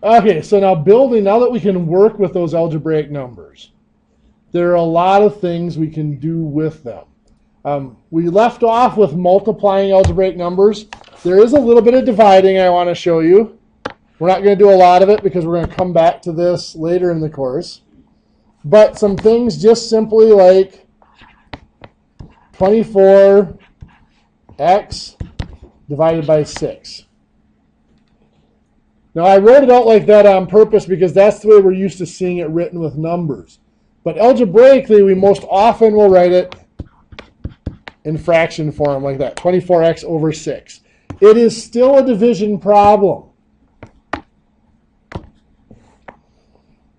Okay, so now now that we can work with those algebraic numbers, there are a lot of things we can do with them. We left off with multiplying algebraic numbers. There is a little bit of dividing I want to show you. We're not going to do a lot of it because we're going to come back to this later in the course. But some things just simply like 24x divided by 6. Now, I wrote it out like that on purpose because that's the way we're used to seeing it written with numbers. But algebraically, we most often will write it in fraction form like that, 24x over 6. It is still a division problem.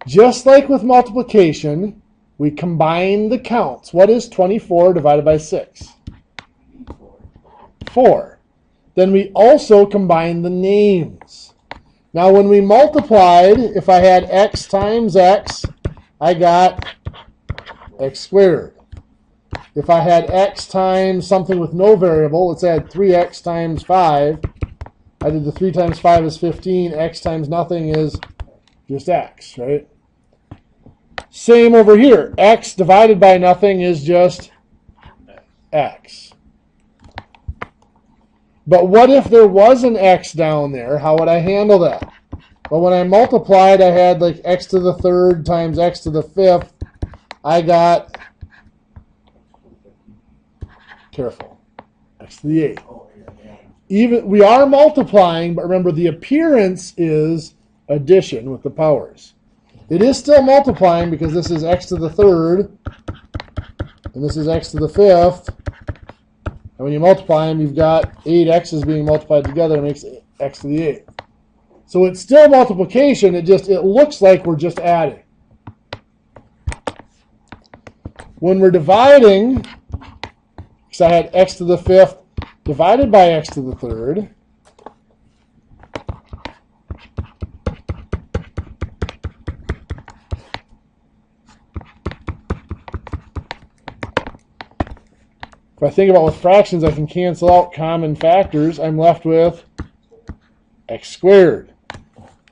Just like with multiplication, we combine the counts. What is 24 divided by 6? 4. Then we also combine the names. Now, when we multiplied, if I had x times x, I got x squared. If I had x times something with no variable, let's add 3x times 5. I did the 3 times 5 is 15. X times nothing is just x, right? Same over here. X divided by nothing is just x. But what if there was an x down there? How would I handle that? Well, when I multiplied, I had like x to the third times x to the fifth. I got, careful, x to the eighth. Even we are multiplying, but remember the appearance is addition with the powers. It is still multiplying because this is x to the third, and this is x to the fifth. And when you multiply them, you've got 8 x's being multiplied together. It makes x to the 8th. So it's still multiplication. It looks like we're just adding. When we're dividing, because I had x to the 5th divided by x to the 3rd, if I think about with fractions, I can cancel out common factors. I'm left with x squared.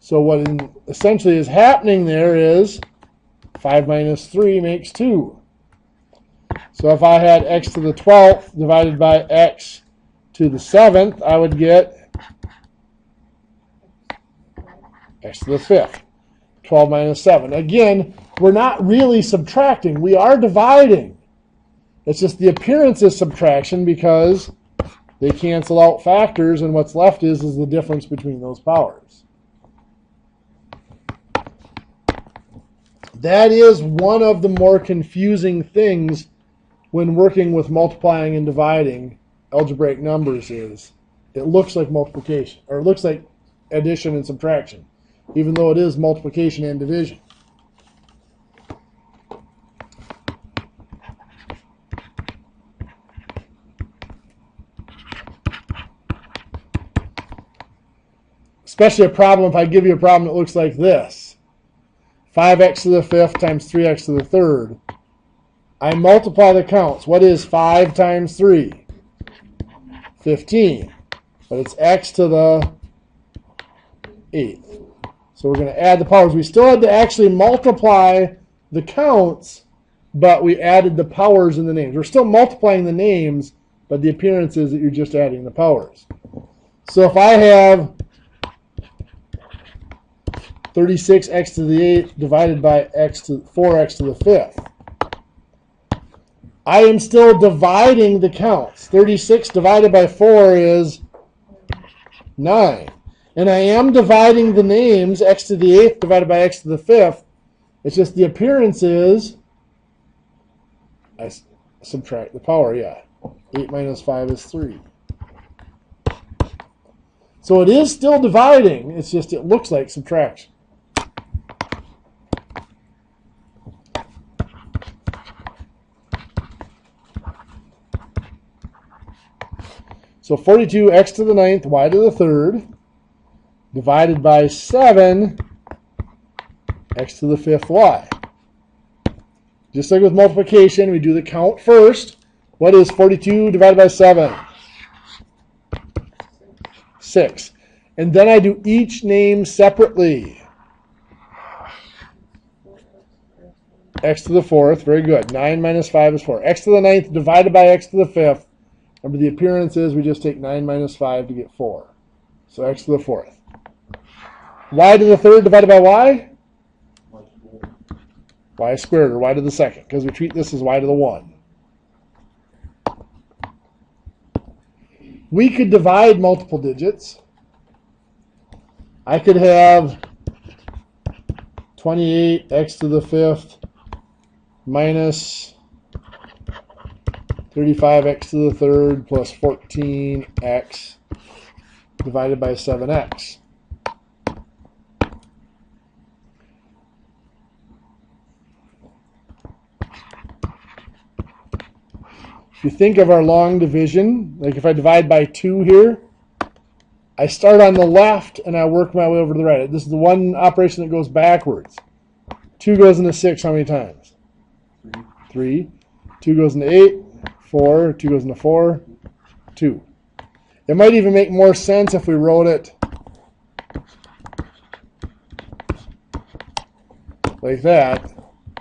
So what essentially is happening there is 5 minus 3 makes 2. So if I had x to the 12th divided by x to the 7th, I would get x to the 5th. 12 minus 7. Again, we're not really subtracting. We are dividing. It's just the appearance is subtraction because they cancel out factors, and what's left is the difference between those powers. That is one of the more confusing things when working with multiplying and dividing algebraic numbers is it looks like multiplication, or it looks like addition and subtraction, even though it is multiplication and division. Especially a problem if I give you a problem that looks like this. 5x to the 5th times 3x to the 3rd. I multiply the counts. What is 5 times 3? 15. But it's x to the 8th. So we're going to add the powers. We still had to actually multiply the counts, but we added the powers in the names. We're still multiplying the names, but the appearance is that you're just adding the powers. So if I have 36x to the 8th divided by 4x to the 5th. I am still dividing the counts. 36 divided by 4 is 9. And I am dividing the names, x to the 8th divided by x to the 5th. It's just the appearance is, I subtract the power, yeah. 8 minus 5 is 3. So it is still dividing, it's just it looks like subtraction. So 42x to the 9th, y to the 3rd, divided by 7, x to the 5th, y. Just like with multiplication, we do the count first. What is 42 divided by 7? 6. And then I do each name separately. x to the 4th. Very good. 9 minus 5 is 4. X to the 9th divided by x to the 5th. Remember, the appearance is we just take 9 minus 5 to get 4. So x to the 4th. Y to the 3rd divided by y? Y squared, or y to the 2nd, because we treat this as y to the 1. We could divide multiple digits. I could have 28 x to the 5th minus 35 x to the 3rd plus 14x divided by 7x. If you think of our long division, like if I divide by 2 here, I start on the left and I work my way over to the right. This is the one operation that goes backwards. 2 goes into 6 how many times? 3. 2 goes into 8. 4. 2 goes into 4. 2. It might even make more sense if we wrote it like that.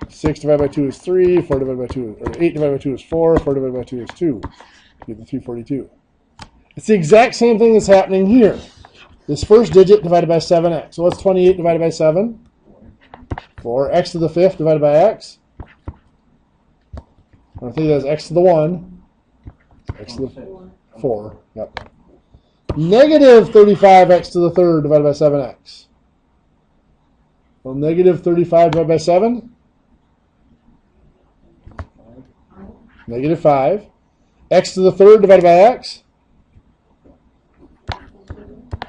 6 divided by 2 is 3. 4 divided by 2, or 8 divided by 2 is 4. 4 divided by 2 is 2. You get the 342. It's the exact same thing that's happening here. This first digit divided by 7x. So what's 28 divided by 7? 4. X to the 5th divided by x. I think that's x to the 1. X to the 4. Yep. Negative 35x to the 3rd divided by 7x. Well, negative 35 divided by 7? Negative 5. X to the 3rd divided by x?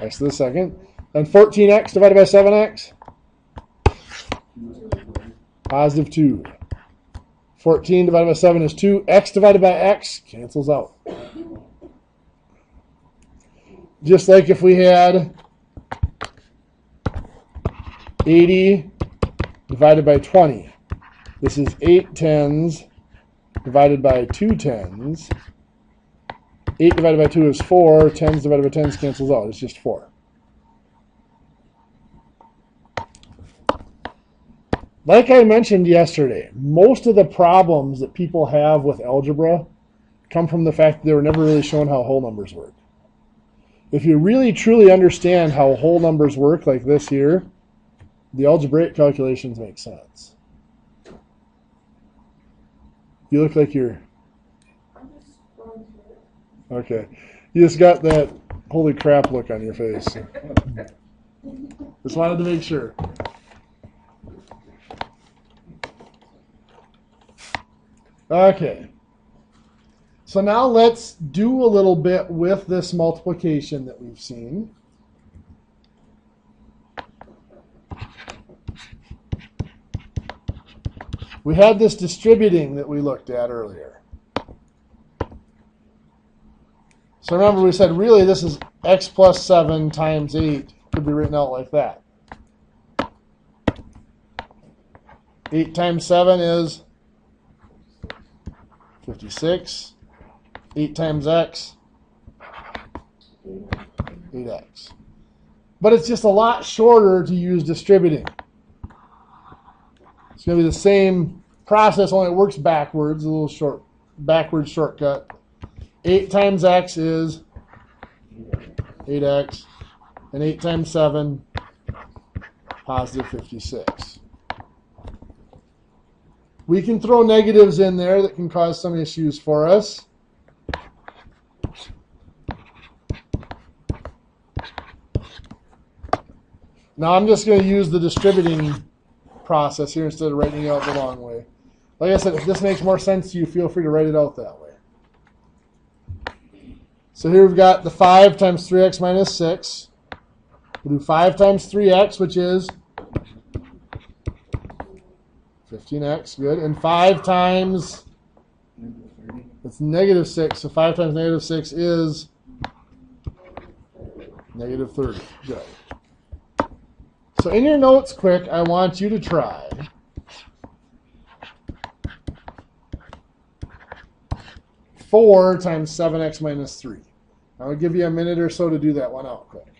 X to the 2nd. And 14x divided by 7x? Positive 2. 14 divided by 7 is 2. X divided by x cancels out. Just like if we had 80 divided by 20. This is 8 tens divided by 2 tens. 8 divided by 2 is 4. 10s divided by 10s cancels out. It's just 4. Like I mentioned yesterday, most of the problems that people have with algebra come from the fact that they were never really shown how whole numbers work. If you really truly understand how whole numbers work, like this here, the algebraic calculations make sense. You look like you're... Okay. You just got that holy crap look on your face. Just wanted to make sure. Okay. So now let's do a little bit with this multiplication that we've seen. We had this distributing that we looked at earlier. So remember we said really this is x plus 7 times 8. Could be written out like that. 8 times 7 is 56. 8 times x, 8x. But it's just a lot shorter to use distributing. It's going to be the same process, only it works backwards, a little short, backwards shortcut. 8 times x is 8x, and 8 times 7, positive 56. We can throw negatives in there that can cause some issues for us. Now I'm just going to use the distributing process here instead of writing it out the long way. Like I said, if this makes more sense to you, feel free to write it out that way. So here we've got the 5 times 3x minus 6. We'll do 5 times 3x, which is 15x, good. And 5 times, it's negative 6. So 5 times negative 6 is negative 30. Good. So in your notes, quick, I want you to try four times 7x minus 3. I'll give you a minute or so to do that one out quick.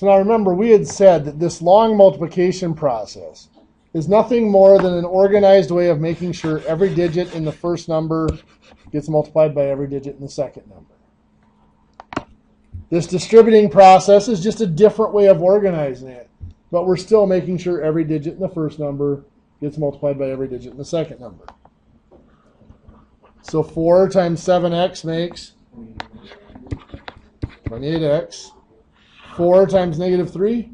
So now remember, we had said that this long multiplication process is nothing more than an organized way of making sure every digit in the first number gets multiplied by every digit in the second number. This distributing process is just a different way of organizing it, but we're still making sure every digit in the first number gets multiplied by every digit in the second number. So 4 times 7x makes 28x. 4 times negative 3?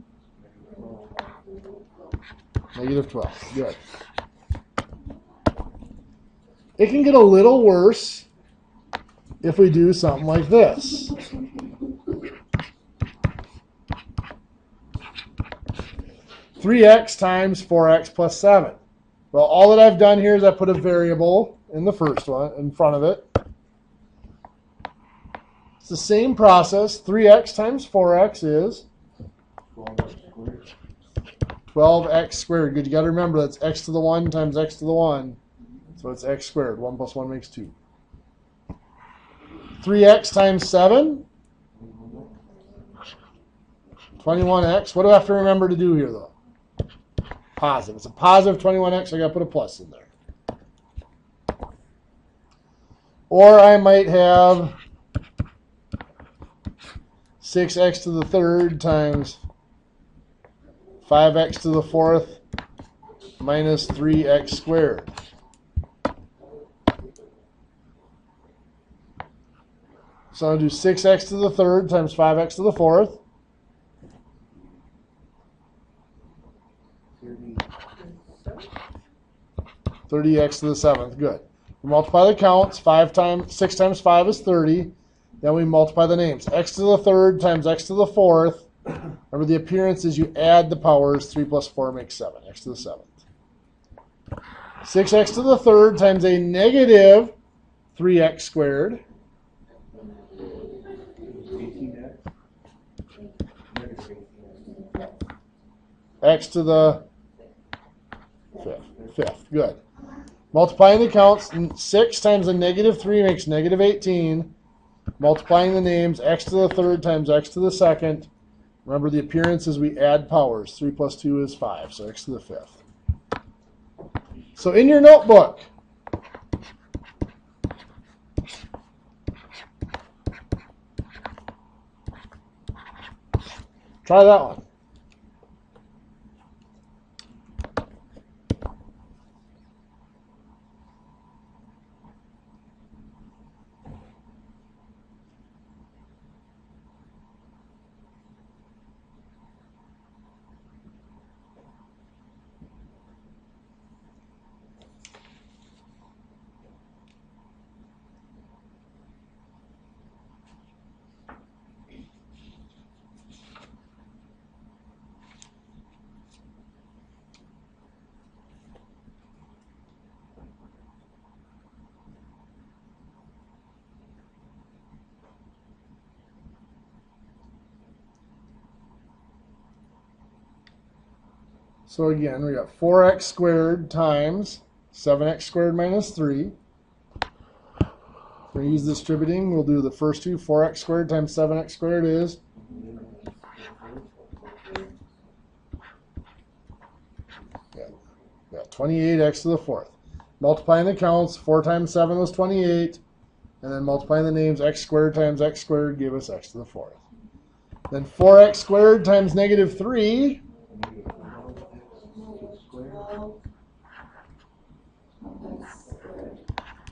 Negative 12. Good. It can get a little worse if we do something like this. Three x times 4x plus 7. Well, all that I've done here is I put a variable in the first one, in front of it. It's the same process. 3x times 4x is 12x squared. Good, you got to remember that's x to the 1 times x to the 1. So it's x squared. 1 plus 1 makes 2. 3x times 7. 21x. What do I have to remember to do here, though? Positive. It's a positive 21x, so I got to put a plus in there. Or I might have 6x to the third times 5x to the fourth minus 3x squared. So I'll do 6x to the third times 5x to the fourth. 30x to the seventh. Good. We multiply the counts. 6 times 5 is 30. Then we multiply the names. X to the third times x to the fourth. Remember, the appearance is you add the powers. 3 plus 4 makes 7. X to the seventh. 6x to the third times a negative 3x squared. X to the fifth. Good. Multiplying the counts, 6 times a negative 3 makes negative 18. Multiplying the names, x to the third times x to the second. Remember, the appearance is we add powers. 3 plus 2 is 5, so x to the fifth. So in your notebook, try that one. So again, we got 4x squared times 7x squared minus 3. We're going to use distributing. We'll do the first two. 4x squared times 7x squared is 28x to the fourth. Multiplying the counts, 4 times 7 was 28. And then multiplying the names, x squared times x squared gave us x to the fourth. Then 4x squared times negative 3.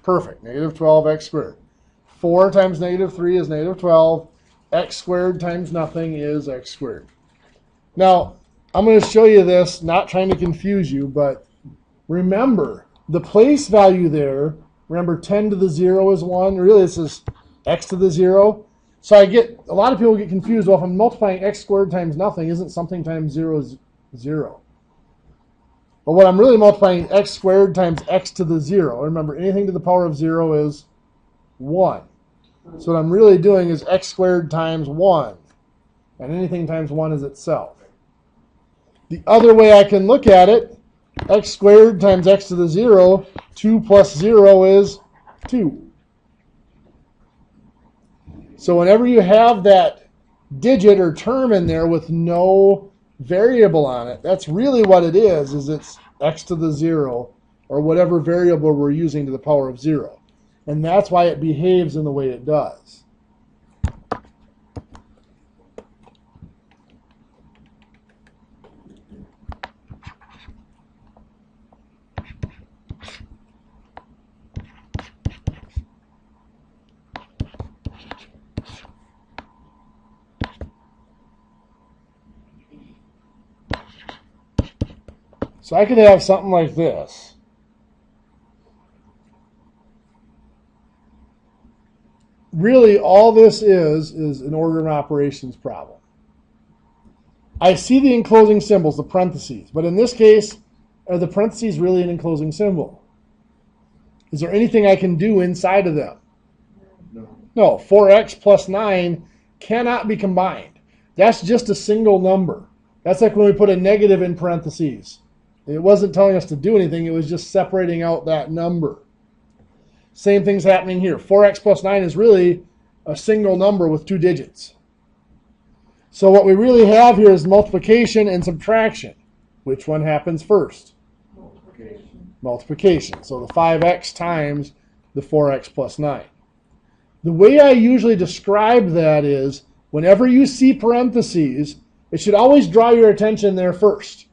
Perfect. Negative 12x squared. 4 times negative 3 is negative 12. X squared times nothing is x squared. Now, I'm going to show you this, not trying to confuse you, but remember, the place value there, remember 10 to the 0 is 1. Really, this is x to the 0. So a lot of people get confused. Well, if I'm multiplying x squared times nothing, isn't something times 0 0? But what I'm really multiplying, x squared times x to the 0. Remember, anything to the power of 0 is 1. So what I'm really doing is x squared times 1. And anything times 1 is itself. The other way I can look at it, x squared times x to the 0, 2 plus 0 is 2. So whenever you have that digit or term in there with no variable on it. That's really what it is it's x to the 0 or whatever variable we're using to the power of 0. And that's why it behaves in the way it does. So I could have something like this. Really, all this is an order and operations problem. I see the enclosing symbols, the parentheses, but in this case, are the parentheses really an enclosing symbol? Is there anything I can do inside of them? No, 4x plus 9 cannot be combined. That's just a single number. That's like when we put a negative in parentheses. It wasn't telling us to do anything, it was just separating out that number. Same thing's happening here. 4x plus 9 is really a single number with 2 digits. So what we really have here is multiplication and subtraction. Which one happens first? Multiplication. So the 5x times the 4x plus 9. The way I usually describe that is, whenever you see parentheses, it should always draw your attention there first.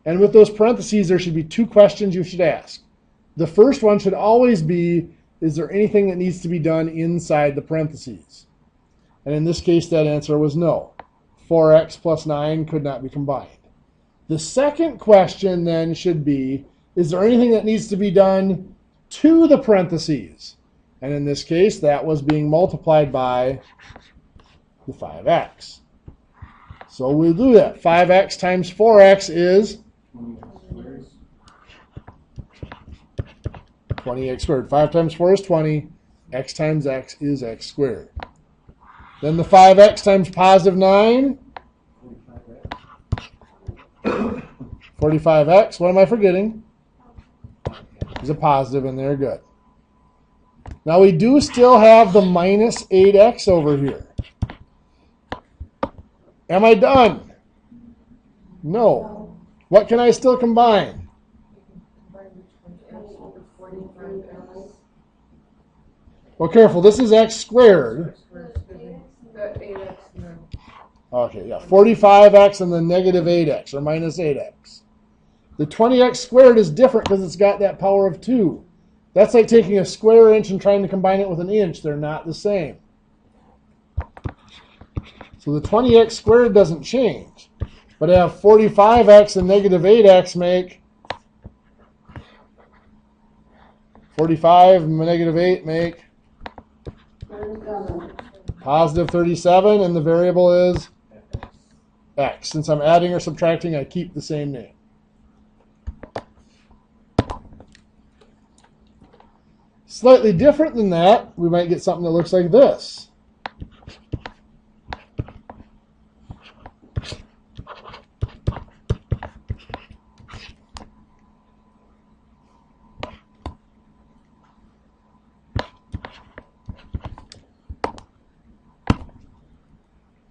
And with those parentheses, there should be 2 questions you should ask. The first one should always be, is there anything that needs to be done inside the parentheses? And in this case, that answer was no. 4x plus 9 could not be combined. The second question then should be, is there anything that needs to be done to the parentheses? And in this case, that was being multiplied by the 5x. So we'll do that. 5x times 4x is 20x squared. 5 times 4 is 20. X times x is x squared. Then the 5x times positive 9. 45x. What am I forgetting? There's a positive in there. Good. Now we do still have the minus 8x over here. Am I done? No. What can I still combine? Well, careful. This is x squared. Okay, yeah. 45x and the negative 8x, or minus 8x. The 20x squared is different because it's got that power of 2. That's like taking a square inch and trying to combine it with an inch. They're not the same. So the 20x squared doesn't change. But I have 45x and negative 8x make 45 and negative 8 make positive 37, and the variable is x. Since I'm adding or subtracting, I keep the same name. Slightly different than that, we might get something that looks like this.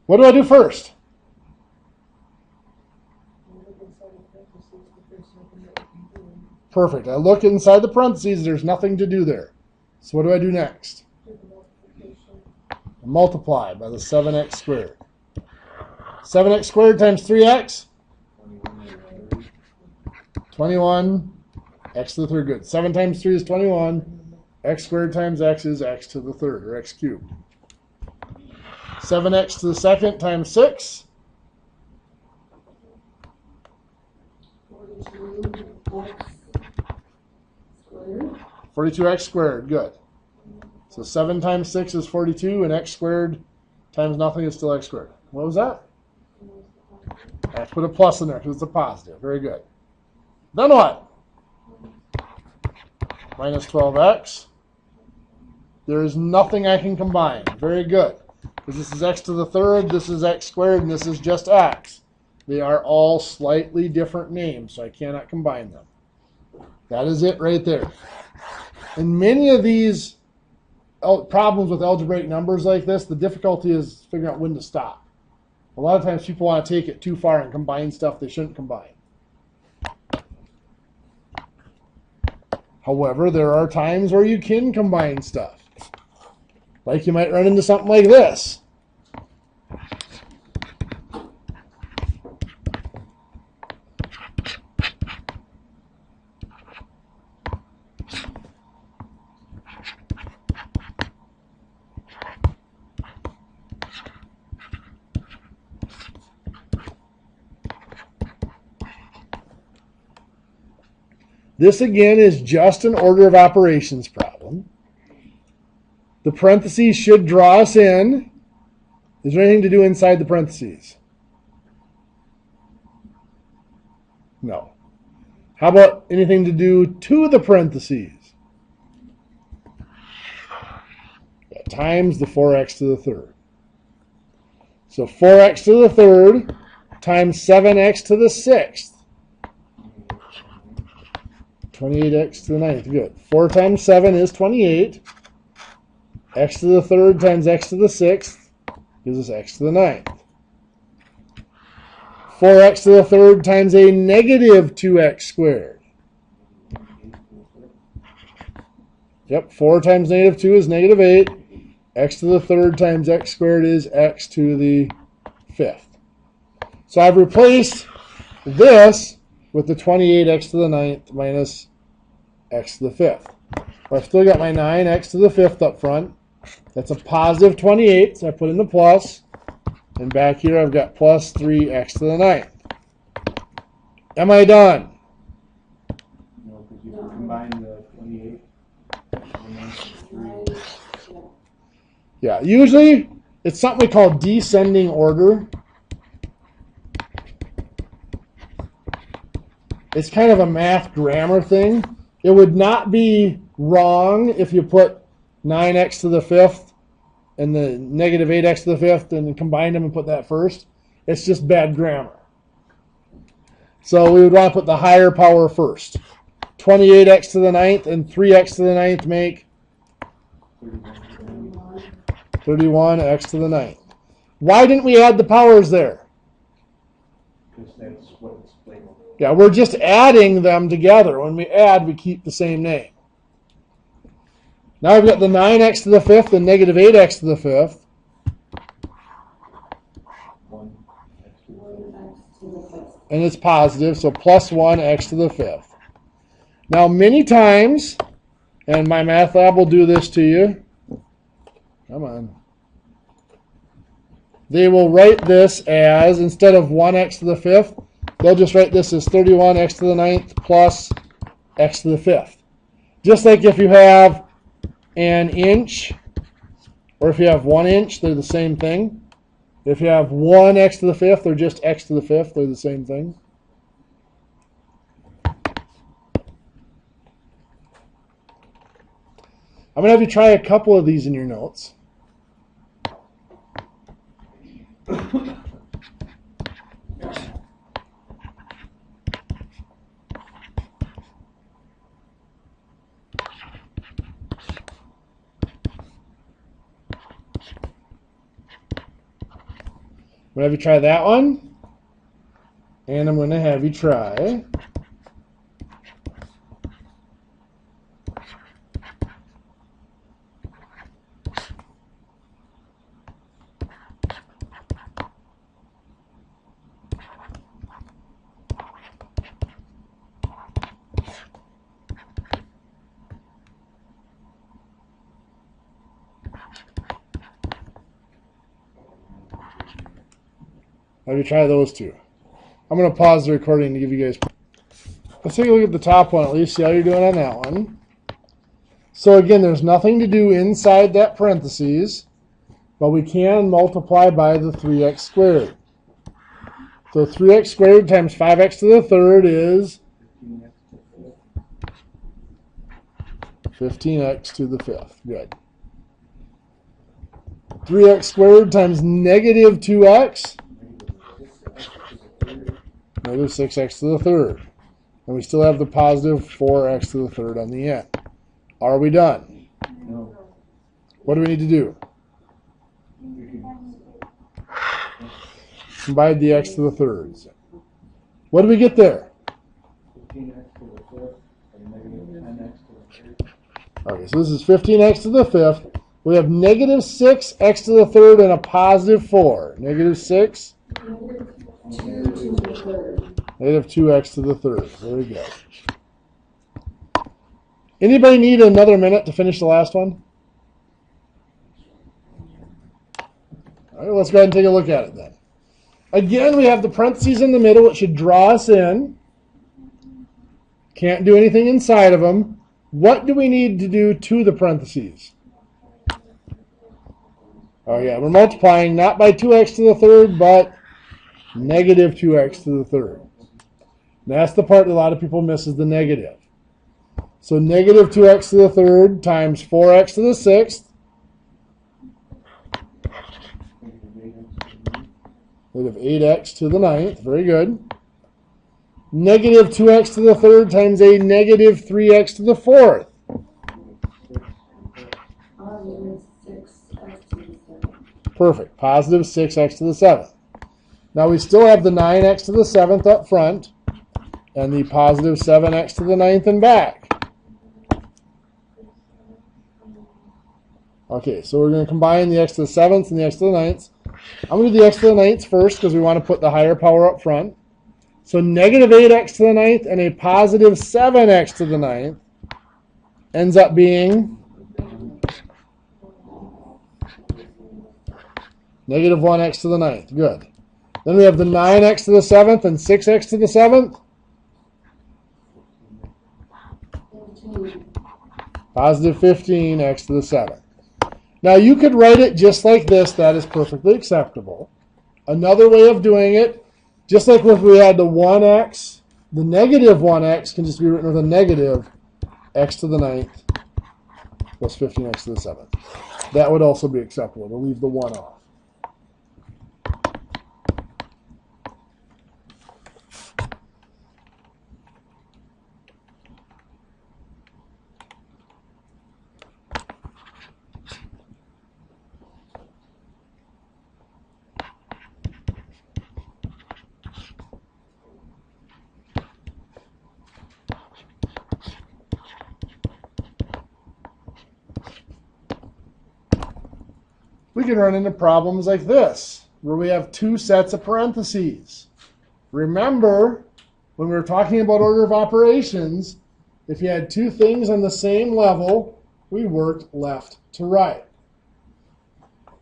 What do I do first? Perfect. I look inside the parentheses. There's nothing to do there. So what do I do next? Multiply by the 7x squared. 7x squared times 3x? 21. X to the third. Good. 7 times 3 is 21. X squared times x is x to the third, or x cubed. 7x to the second times 6. 42x squared. Good. So 7 times 6 is 42, and x squared times nothing is still x squared. What was that? I have to put a plus in there because it's a positive. Very good. Then what? Minus 12x. There is nothing I can combine. Very good. Because this is x to the third, this is x squared, and this is just x. They are all slightly different names, so I cannot combine them. That is it right there. And many of these problems with algebraic numbers like this, the difficulty is figuring out when to stop. A lot of times people want to take it too far and combine stuff they shouldn't combine. However, there are times where you can combine stuff. Like you might run into something like this. This again is just an order of operations problem. The parentheses should draw us in. Is there anything to do inside the parentheses? No. How about anything to do to the parentheses? Yeah, times the 4x to the third. So 4x to the third times 7x to the sixth. 28x to the ninth. Good. 4 times 7 is 28. X to the third times x to the sixth gives us x to the ninth. 4x to the third times a negative 2x squared. Yep, 4 times negative 2 is negative 8. X to the third times x squared is x to the fifth. So I've replaced this with the 28x to the ninth minus x to the fifth. Well, I've still got my 9x to the fifth up front. That's a positive 28, so I put in the plus. And back here I've got plus 3x to the ninth. Am I done? No, because you combine the 28 and 3. Yeah, usually it's something we call descending order. It's kind of a math grammar thing. It would not be wrong if you put 9x to the fifth and the negative 8x to the fifth and combine them and put that first. It's just bad grammar. So we would want to put the higher power first. 28x to the ninth and 3x to the ninth make 31x to the ninth. Why didn't we add the powers there? Because that's what it's labeled. Yeah, we're just adding them together. When we add, we keep the same name. Now I've got the 9x to the fifth and negative 8x to the fifth. 1x to the fifth. And it's positive, so plus 1x to the fifth. Now many times, and my math lab will do this to you. Come on. They will write this as, instead of 1x to the fifth, they'll just write this as 31x to the ninth plus x to the fifth. Just like if you have an inch, or if you have 1 inch, they're the same thing. If you have 1x to the fifth, or just x to the fifth, they're the same thing. I'm going to have you try a couple of these in your notes. I'm going to have you try that one. And I'm going to have you try Have you try those two? I'm going to pause the recording to give you guys. Let's take a look at the top one at least, see how you're doing on that one. So again, there's nothing to do inside that parentheses, but we can multiply by the 3x squared. So 3x squared times 5x to the third is 15x to the fifth. Good. 3x squared times negative 2x. Negative 6x to the third. And we still have the positive 4x to the third on the end. Are we done? No. What do we need to do? We can Combine the x to the thirds. What do we get there? 15x to the fifth and negative 10x to the third. Okay, so this is 15x to the fifth. We have negative 6x to the third and a positive 4. Negative 6. Negative 2x to the third. Very good. Anybody need another minute to finish the last one? All right, let's go ahead and take a look at it then. Again, we have the parentheses in the middle. It should draw us in. Can't do anything inside of them. What do we need to do to the parentheses? Oh yeah, we're multiplying not by 2x to the third, but negative 2x to the third. That's the part that a lot of people miss, is the negative. So negative 2x to the third times 4x to the sixth. Negative 8x to the ninth. Very good. Negative 2x to the third times a negative 3x to the fourth. Perfect. Positive 6x to the seventh. Now we still have the 9x to the seventh up front and the positive 7x to the ninth and back. Okay, so we're going to combine the x to the seventh and the x to the ninth. I'm going to do the x to the ninth first because we want to put the higher power up front. So negative 8x to the ninth and a positive 7x to the ninth ends up being negative 1x to the ninth. Good. Then we have the 9x to the seventh and 6x to the seventh. Positive 15x to the seventh. Now you could write it just like this. That is perfectly acceptable. Another way of doing it, just like if we had the 1x, the negative 1x can just be written with a negative x to the ninth plus 15x to the seventh. That would also be acceptable, to leave the 1 off. We can run into problems like this, where we have two sets of parentheses. Remember, when we were talking about order of operations, if you had two things on the same level, we worked left to right.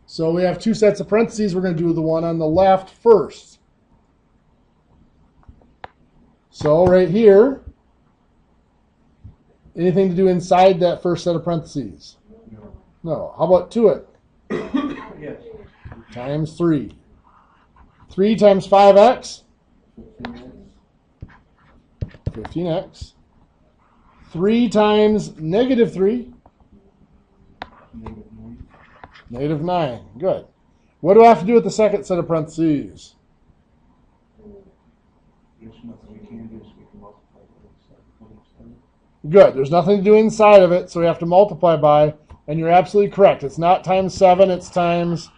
So we have two sets of parentheses. We're going to do the one on the left first. So right here, anything to do inside that first set of parentheses? No. How about to it? Yes. Times 3. 3 times 5x? 15x. 3 times negative 3? Negative 9. Good. What do I have to do with the second set of parentheses? There's nothing we can do, so we can multiply by Good. There's nothing to do inside of it, so we have to multiply by. And you're absolutely correct. It's not times 7, it's times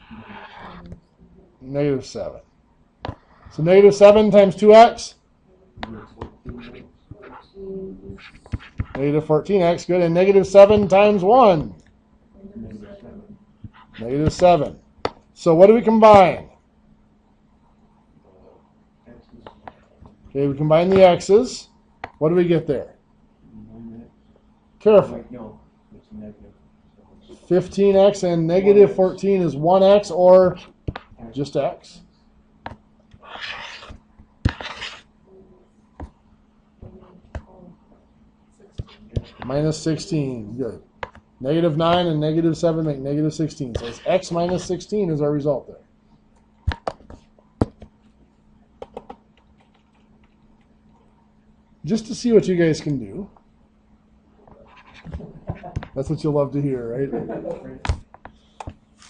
negative 7. So negative 7 times 2x? Negative 14x. Good. And negative 7 times 1? Negative 7. So what do we combine? Okay, we combine the x's. What do we get there? Careful. No, it's negative. 15x and negative 14 is 1x or just x. Minus 16. Good. Negative 9 and negative 7 make negative 16. So it's x minus 16 is our result there. Just to see what you guys can do. That's what you'll love to hear, right?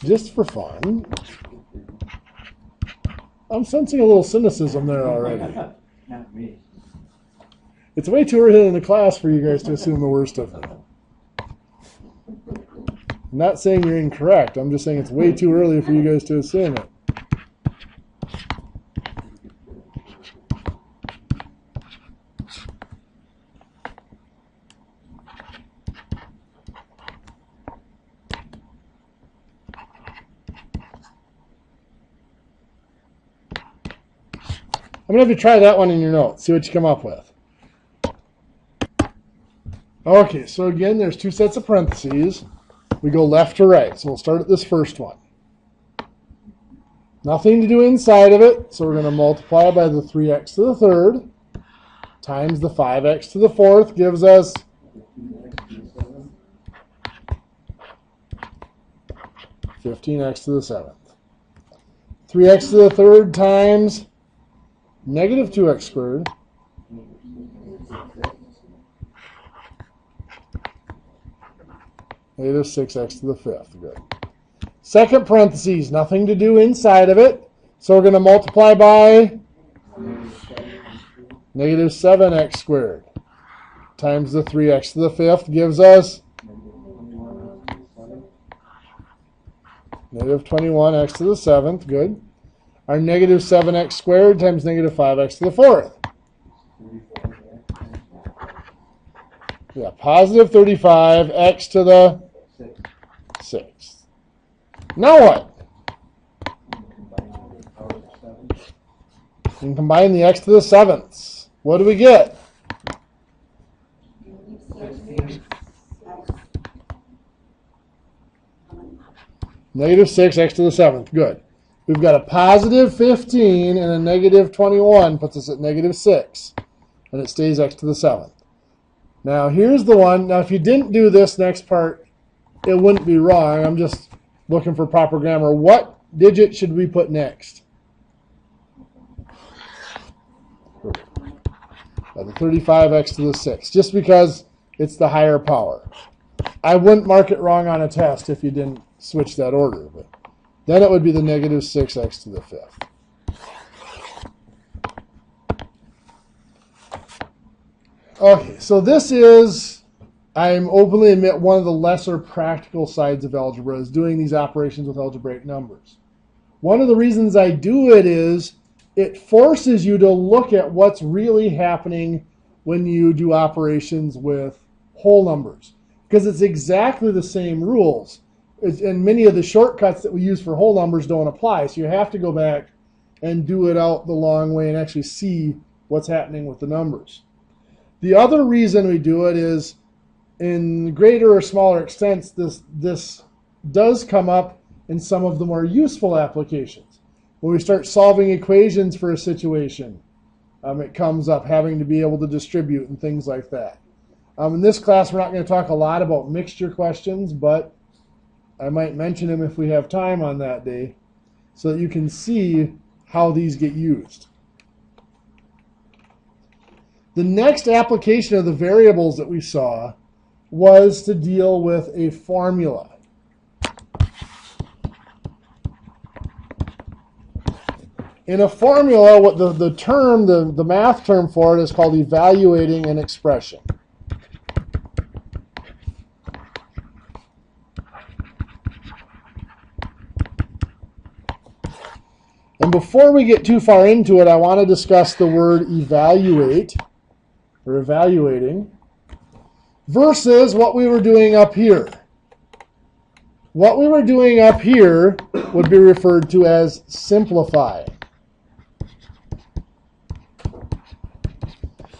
Just for fun. I'm sensing a little cynicism there already. Not me. It's way too early in the class for you guys to assume the worst of me. I'm not saying you're incorrect. I'm just saying it's way too early for you guys to assume it. I'm going to have you try that one in your notes. See what you come up with. Okay, so again, there's two sets of parentheses. We go left to right. So we'll start at this first one. Nothing to do inside of it. So we're going to multiply by the 3x to the third times the 5x to the fourth gives us 15x to the seventh. 3x to the third times negative 2x squared negative 6x to the fifth. Good. Second parentheses, nothing to do inside of it. So we're going to multiply by negative 7x squared times the 3x to the fifth gives us negative 21x to the seventh. Good. Our negative 7x squared times negative 5x to the fourth. Yeah, positive 35x to the sixth. Now what? We can combine the x to the sevenths. What do we get? Negative 6x to the seventh. Good. We've got a positive 15 and a negative 21 puts us at negative 6. And it stays x to the seventh. Now here's the one. Now if you didn't do this next part, it wouldn't be wrong. I'm just looking for proper grammar. What digit should we put next? The 35x to the 6, just because it's the higher power. I wouldn't mark it wrong on a test if you didn't switch that order, but then it would be the negative 6x to the fifth. Okay, so this is, I'm openly admit, one of the lesser practical sides of algebra is doing these operations with algebraic numbers. One of the reasons I do it is it forces you to look at what's really happening when you do operations with whole numbers, because it's exactly the same rules. And many of the shortcuts that we use for whole numbers don't apply, so you have to go back and do it out the long way and actually see what's happening with the numbers. The other reason we do it is, in greater or smaller extents, this does come up in some of the more useful applications. When we start solving equations for a situation, it comes up, having to be able to distribute and things like that. In this class, we're not going to talk a lot about mixture questions, but I might mention them if we have time on that day, so that you can see how these get used. The next application of the variables that we saw was to deal with a formula. In a formula, what the math term for it is called evaluating an expression. And before we get too far into it, I want to discuss the word evaluate, or evaluating, versus what we were doing up here. What we were doing up here would be referred to as simplify.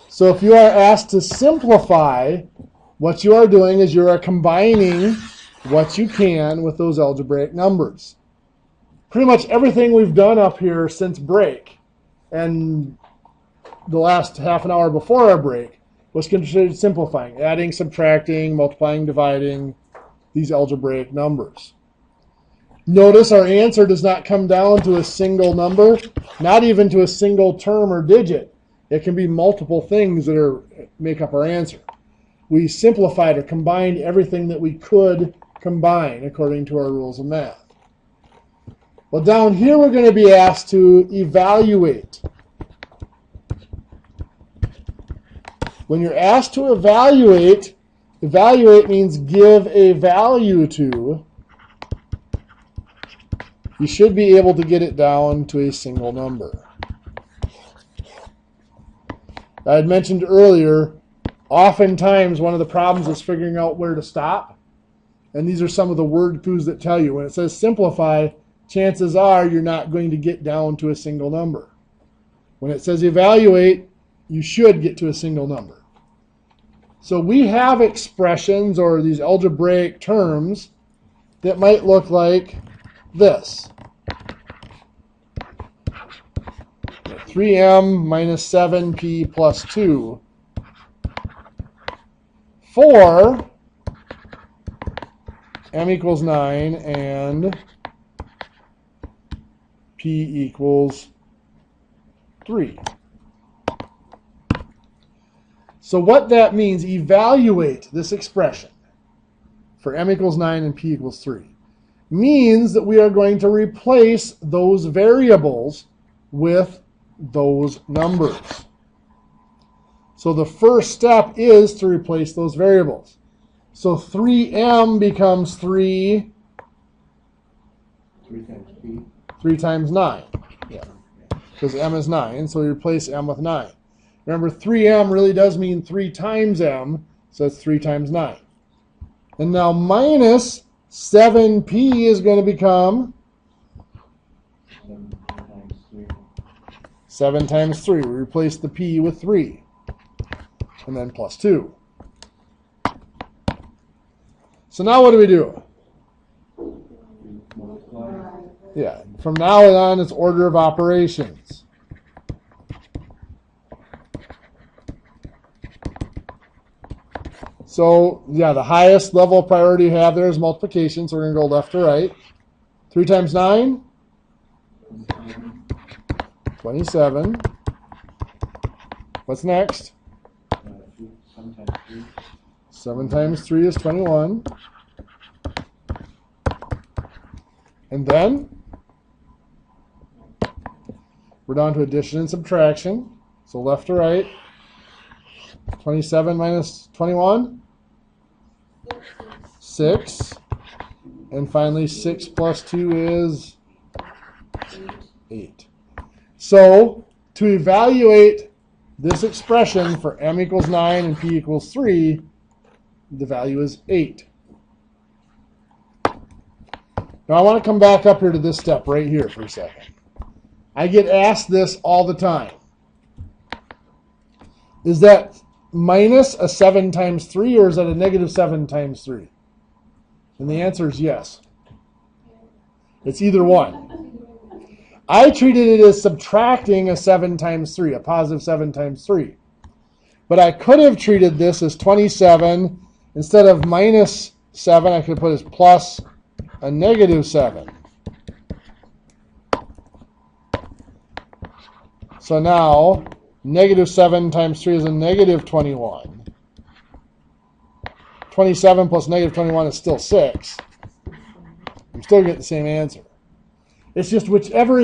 So if you are asked to simplify, what you are doing is you are combining what you can with those algebraic numbers. Pretty much everything we've done up here since break, and the last half an hour before our break, was considered simplifying, adding, subtracting, multiplying, dividing these algebraic numbers. Notice our answer does not come down to a single number, not even to a single term or digit. It can be multiple things that make up our answer. We simplified or combined everything that we could combine according to our rules of math. Well, down here we're going to be asked to evaluate. When you're asked to evaluate means give a value to. you should be able to get it down to a single number. I had mentioned earlier, oftentimes one of the problems is figuring out where to stop. And these are some of the word clues that tell you. When it says simplify, chances are you're not going to get down to a single number. When it says evaluate, you should get to a single number. So we have expressions or these algebraic terms that might look like this. 3m minus 7p plus 2 for m equals 9 and p equals 3. So what that means, evaluate this expression for m equals 9 and p equals 3, means that we are going to replace those variables with those numbers. So the first step is to replace those variables. So 3m becomes 3 times p. 3 times 9. Yeah. Because m is 9, so we replace m with 9. Remember, 3m really does mean 3 times m, so it's 3 times 9. And now minus 7p is going to become 7 times 3. We replace the p with 3. And then plus 2. So now what do we do? Yeah, from now on it's order of operations. So, yeah, the highest level of priority you have there is multiplication, so we're going to go left to right. 3 times 9? 27. What's next? 7 times 3 is 21. And then we're down to addition and subtraction. So left to right. 27 minus 21? 6. And finally 6 plus 2 is 8. So to evaluate this expression for m equals 9 and p equals 3, the value is 8. Now I want to come back up here to this step right here for a second. I get asked this all the time. Is that minus a 7 times 3 or is that a negative 7 times 3? And the answer is yes. It's either one. I treated it as subtracting a 7 times 3, a positive 7 times 3. But I could have treated this as 27. Instead of minus 7, I could put as plus a negative 7. So now, negative 7 times 3 is a negative 21. 27 plus negative 21 is still 6. I'm still getting the same answer. It's just whichever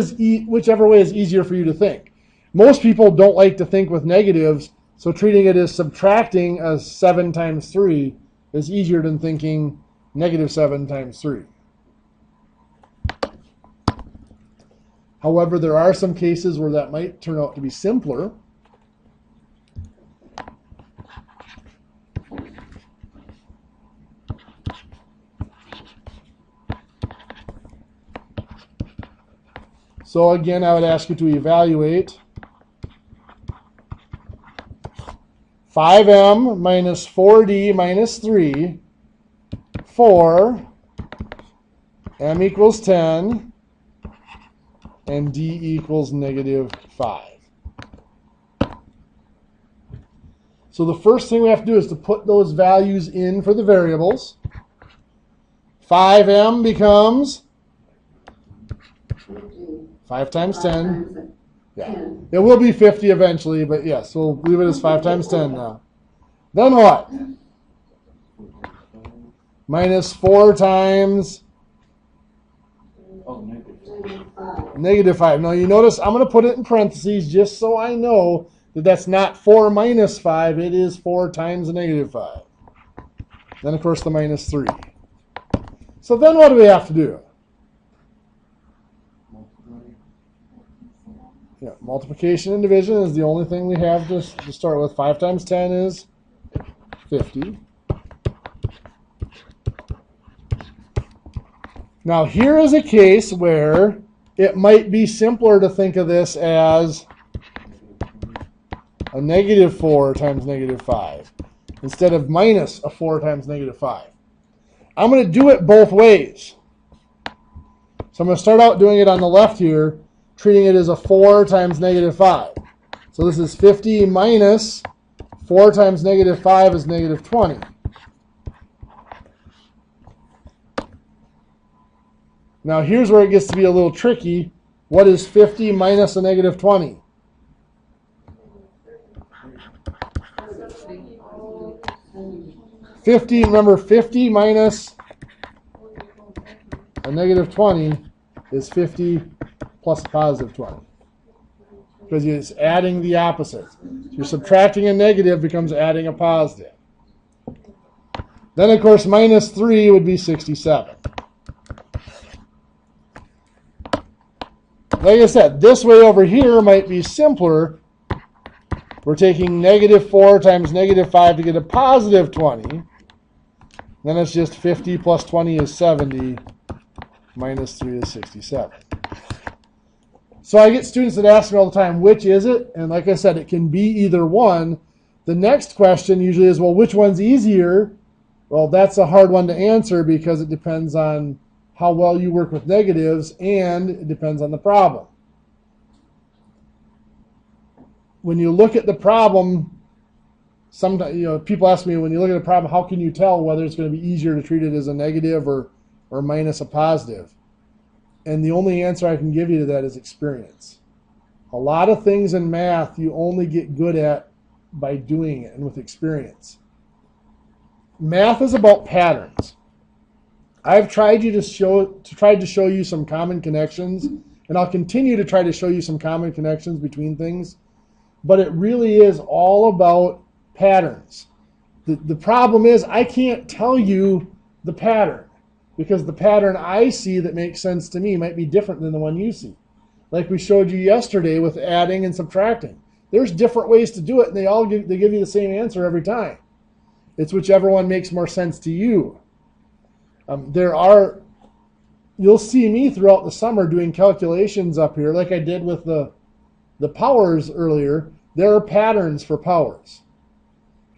way is easier for you to think. Most people don't like to think with negatives, so treating it as subtracting a 7 times 3 is easier than thinking negative 7 times 3. However, there are some cases where that might turn out to be simpler. So again, I would ask you to evaluate 5m minus 4d minus 3 for m equals 10 and d equals negative 5. So the first thing we have to do is to put those values in for the variables. 5m becomes 5 times 10. Yeah. It will be 50 eventually, but yes, we'll leave it as 5 times 10 now. Then what? Minus 4 times negative 5. Now you notice I'm going to put it in parentheses just so I know that that's not 4 minus 5. It is 4 times the negative 5. Then, of course, the minus 3. So then what do we have to do? Yeah, multiplication and division is the only thing we have to start with. 5 times 10 is 50. Now here is a case where it might be simpler to think of this as a negative 4 times negative 5 instead of minus a 4 times negative 5. I'm going to do it both ways. So I'm going to start out doing it on the left here, treating it as a 4 times negative 5. So this is 50 minus 4 times negative 5 is negative 20. Now here's where it gets to be a little tricky. What is 50 minus a negative 20? Remember 50 minus a negative 20 is 50 plus a positive 20. Because it's adding the opposites. So you're subtracting a negative becomes adding a positive. Then of course minus 3 would be 67. Like I said, this way over here might be simpler. We're taking negative 4 times negative 5 to get a positive 20. Then it's just 50 plus 20 is 70. Minus 3 is 67. So I get students that ask me all the time, which is it? And like I said, it can be either one. The next question usually is, well, which one's easier? Well, that's a hard one to answer because it depends on how well you work with negatives, and it depends on the problem. When you look at the problem, sometimes people ask me, when you look at a problem, how can you tell whether it's going to be easier to treat it as a negative or minus a positive? And the only answer I can give you to that is experience. A lot of things in math you only get good at by doing it and with experience. Math is about patterns. I've tried to show you some common connections, and I'll continue to try to show you some common connections between things, but it really is all about patterns. The problem is I can't tell you the pattern because the pattern I see that makes sense to me might be different than the one you see. Like we showed you yesterday with adding and subtracting. There's different ways to do it, and they give you the same answer every time. It's whichever one makes more sense to you. You'll see me throughout the summer doing calculations up here like I did with the powers earlier. There are patterns for powers.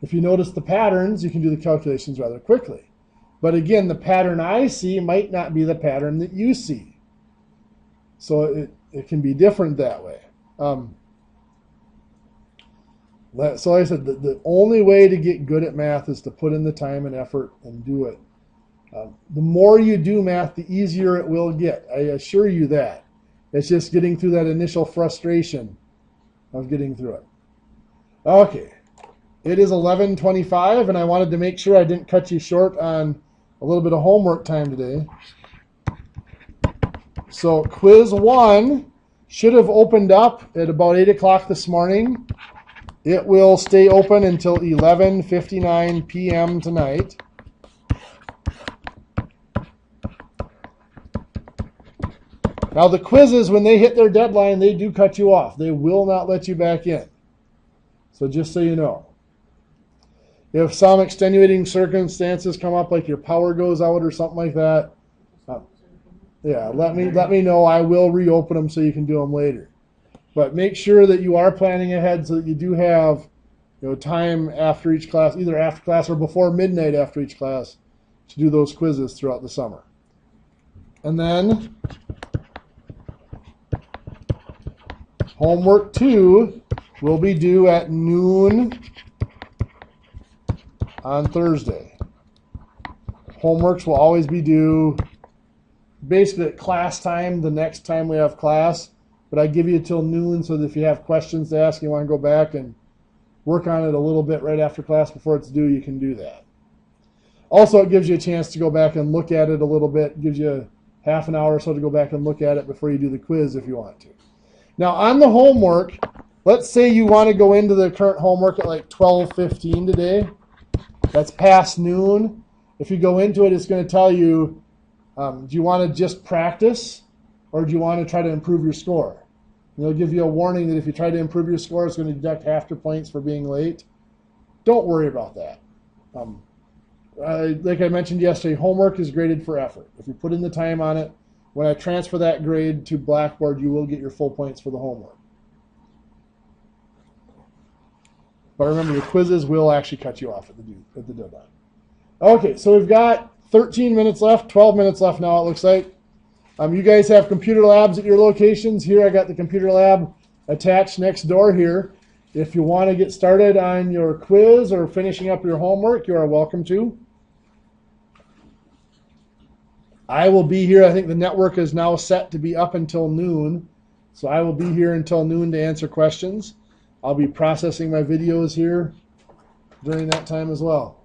If you notice the patterns, you can do the calculations rather quickly. But again, the pattern I see might not be the pattern that you see. So it can be different that way. So like I said, the only way to get good at math is to put in the time and effort and do it. The more you do math, the easier it will get. I assure you that. It's just getting through that initial frustration of getting through it. Okay. It is 11:25, and I wanted to make sure I didn't cut you short on a little bit of homework time today. So quiz 1 should have opened up at about 8 o'clock this morning. It will stay open until 11:59 p.m. tonight. Now the quizzes, when they hit their deadline, they do cut you off. They will not let you back in. So just so you know. If some extenuating circumstances come up, like your power goes out or something like that, let me know. I will reopen them so you can do them later. But make sure that you are planning ahead so that you do have time after each class, either after class or before midnight after each class, to do those quizzes throughout the summer. And then homework 2 will be due at noon on Thursday. Homeworks will always be due basically at class time, the next time we have class. But I give you till noon so that if you have questions to ask, you want to go back and work on it a little bit right after class before it's due, you can do that. Also, it gives you a chance to go back and look at it a little bit. It gives you half an hour or so to go back and look at it before you do the quiz if you want to. Now, on the homework, let's say you want to go into the current homework at like 12:15 today. That's past noon. If you go into it, it's going to tell you, do you want to just practice or do you want to try to improve your score? They'll give you a warning that if you try to improve your score, it's going to deduct half your points for being late. Don't worry about that. Like I mentioned yesterday, homework is graded for effort. If you put in the time on it, when I transfer that grade to Blackboard, you will get your full points for the homework. But remember, the quizzes will actually cut you off at the deadline. Okay, so we've got 13 minutes left, 12 minutes left now, it looks like. You guys have computer labs at your locations. Here I got the computer lab attached next door here. If you want to get started on your quiz or finishing up your homework, you are welcome to. I will be here. I think the network is now set to be up until noon. So I will be here until noon to answer questions. I'll be processing my videos here during that time as well.